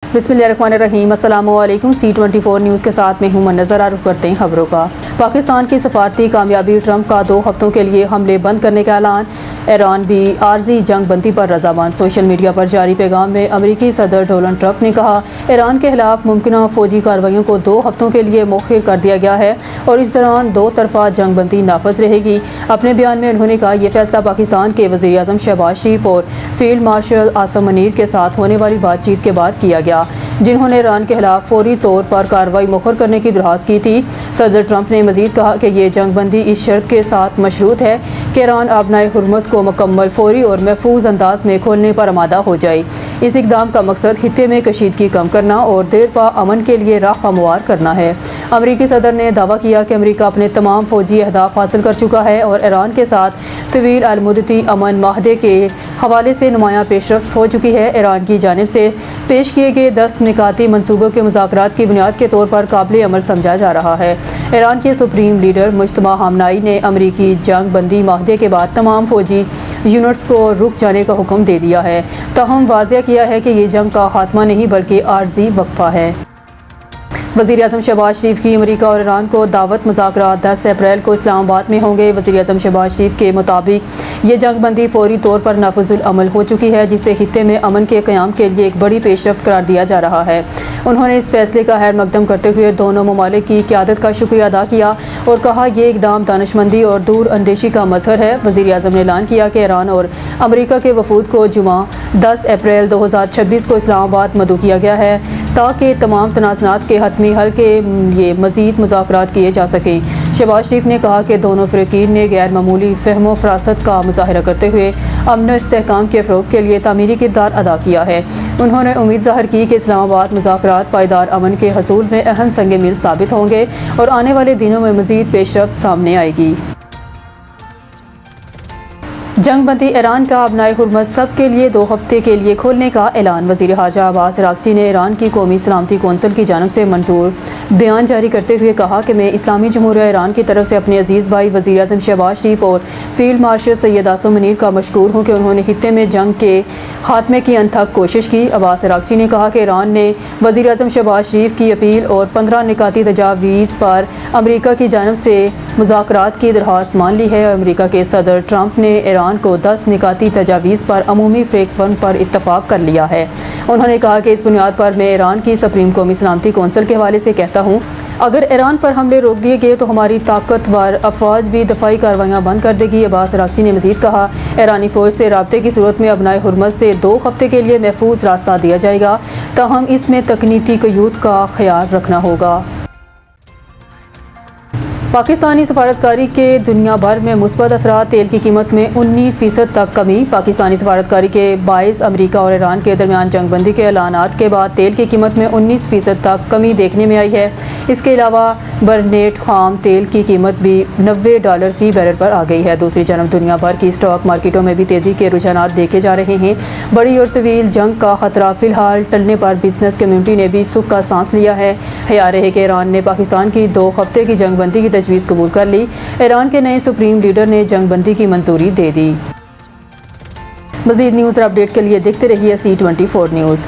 बिस्मिल्लाहिर्रहमानिर्रहीम। अस्सलामु अलैकुम। C24 न्यूज़ के साथ मैं हूं नजर आरुफ करते हैं खबरों का। पाकिस्तान की सफारती कामयाबी, ट्रंप का 2 हफ्तों के लिए हमले बंद करने का ऐलान, ईरान भी आर्जी जंग बंदी पर रजामंद। सोशल मीडिया पर जारी पैगाम में अमेरिकी सदर डोनाल्ड ट्रंप ने कहा, ईरान के खिलाफ मुमकिन फौजी कार्रवाइयों को 2 हफ्तों के लिए मौखर कर दिया गया है और इस दौरान 2 तरफा जंग बंदी नाफज रहेगी। अपने बयान में उन्होंने कहा, यह फैसला पाकिस्तान के वज़ीर आज़म शहबाज शरीफ और फील्ड मार्शल आसिम मुनीर के साथ होने वाली बातचीत के बाद किया गया, जिन्होंने ईरान के खिलाफ फौरी तौर पर कार्रवाई मुखर करने की दरख्वास्त की थी। सदर ट्रंप ने मजीद कहा कि ये जंग बंदी इस शर्त के साथ मशरूत है कि ईरान आबनाए हुर्मुज़ को मुकम्मल, फौरी और महफूज अंदाज में खोलने पर आमादा हो जाए। इस इक़दाम का मकसद खित्ते में कशीदगी कम करना और देर पा अमन के लिए राह हमवार करना है। अमरीकी सदर ने दावा किया कि अमरीका अपने तमाम फौजी अहदाफ हासिल कर चुका है और ईरान के साथ तवील अलमुद्दती अमन माहदे के हवाले से नुमायां पेशरफ्त हो चुकी है। ईरान की जानिब से पेश किए गए 10 निकाती मनसूबों के मुज़ाकरात की बुनियाद के तौर पर काबिल अमल समझा जा रहा है। ईरान के सुप्रीम लीडर मुज्तबा खामनेई ने अमरीकी जंग बंदी माहदे के बाद तमाम फौजी यूनिट्स को रुक जाने का हुक्म दे दिया है, ताहम वाज़ेह किया है कि ये जंग का खात्मा नहीं बल्कि आर्जी वक्फा है। वज़ीर आज़म शहबाज शरीफ की अमेरिका और ईरान को दावत, मुज़ाकरात 10 अप्रैल को इस्लामाबाद में होंगे। वज़ीर आज़म शहबाज शरीफ के मुताबिक ये जंग बंदी फौरी तौर पर नाफिजुल अमल हो चुकी है, जिससे खित्ते में अमन के क़याम के लिए एक बड़ी पेशरफ्त करार दिया जा रहा है। उन्होंने इस फैसले का खैर मकदम करते हुए दोनों ममालिक की क़यादत का शुक्रिया अदा किया और कहा, यह इक़दाम दानिशमंदी और दूर अंदेशी का मज़हर है। वज़ीर आज़म ने ऐलान किया कि ईरान और अमरीका के वफूद को जुमा 10 अप्रैल 2026 को इस्लामाबाद मदऊ किया गया है ताकि तमाम तनाज़ुरात के हतमी हल के लिए मज़ीद मुज़ाकरात किए जा सकें। शहबाज शरीफ ने कहा कि दोनों फ़रीक़ीन ने गैर मामूली फ़हम व फ़रासत का मुज़ाहरा करते हुए अमन व इस्तेहकाम के फ़रोग़ के लिए तामीरी किरदार अदा किया है। उन्होंने उम्मीद ज़ाहिर की कि इस्लामाबाद मुज़ाकरात पायदार अमन के हसूल में अहम संग मील साबित होंगे और आने वाले दिनों में मज़ीद पेशरफ्त सामने आएगी। जंग बंदी ईरान का आबनाए हुर्मुज़ सब के लिए 2 हफ्ते के लिए खोलने का ऐलान। वज़ीर ख़ारजा अब्बास अराग़ची ने ईरान की कौमी सलामती कौंसिल की जानिब से मंजूर बयान जारी करते हुए कहा कि मैं इस्लामी जमहूरिया ईरान की तरफ से अपने अजीज़ भाई वज़ीर आज़म शहबाज शरीफ और फील्ड मार्शल सैयद आसिम मुनीर का मशकूर हूँ कि उन्होंने खित्ते में जंग के खात्मे की अनथक कोशिश की। अब्बास अराग़ची ने कहा कि ईरान ने वज़ीर आज़म शहबाज शरीफ की अपील और 15 निकाती तजावीज़ पर अमरीका की जानिब से मुज़ाकरात की दरख्वास्त मान ली है। अमरीका के सदर ट्रंप ने ईरान को 10 निकाती तजावीज़ पर अमूमी फ्रेमवर्क पर इत्तफाक कर लिया है। उन्होंने कहा कि इस बुनियाद पर मैं ईरान की सुप्रीम कौमी सलामती कौंसिल के हवाले से कहता हूँ, अगर ईरान पर हमले रोक दिए गए तो हमारी ताकतवर अफवाज भी दफाई कार्रवाइयाँ बंद कर देगी। अब्बास अराग़ची ने मज़ीद कहा, ईरानी फ़ौज से राब्ते की सूरत में आबनाए हुर्मुज़ से 2 हफ्ते के लिए महफूज रास्ता दिया जाएगा, ताहम इसमें तकनीकी क़यूद का ख्याल रखना होगा। पाकिस्तानी सफारतकारी के दुनिया भर में मुस्बत असरात, तेल की कीमत में 19% तक कमी। पाकिस्तानी सफारतकारी के बायस अमरीका और ईरान के दरमियान जंग बंदी के ऐलानात के बाद तेल की कीमत में 19% तक कमी देखने में आई है। इसके अलावा बरनेट खाम तेल की कीमत भी $90 फ़ी बैरल पर आ गई है। दूसरी जानब दुनिया भर की स्टॉक मार्केटों में भी तेज़ी के रुझानात देखे जा रहे हैं। बड़ी और तवील जंग का ख़तरा फ़िलहाल टलने पर बिजनेस कम्यूनिटी ने भी सुख का सांस लिया है। ख्याल है कि ईरान ने पाकिस्तान की 2 हफ्ते की जंग बंदी की तजवीज़ कबूल कर ली। ईरान के नए सुप्रीम लीडर ने जंग बंदी की मंजूरी दे दी। मज़ीद न्यूज़ और अपडेट के लिए देखते रहिए C24 न्यूज़।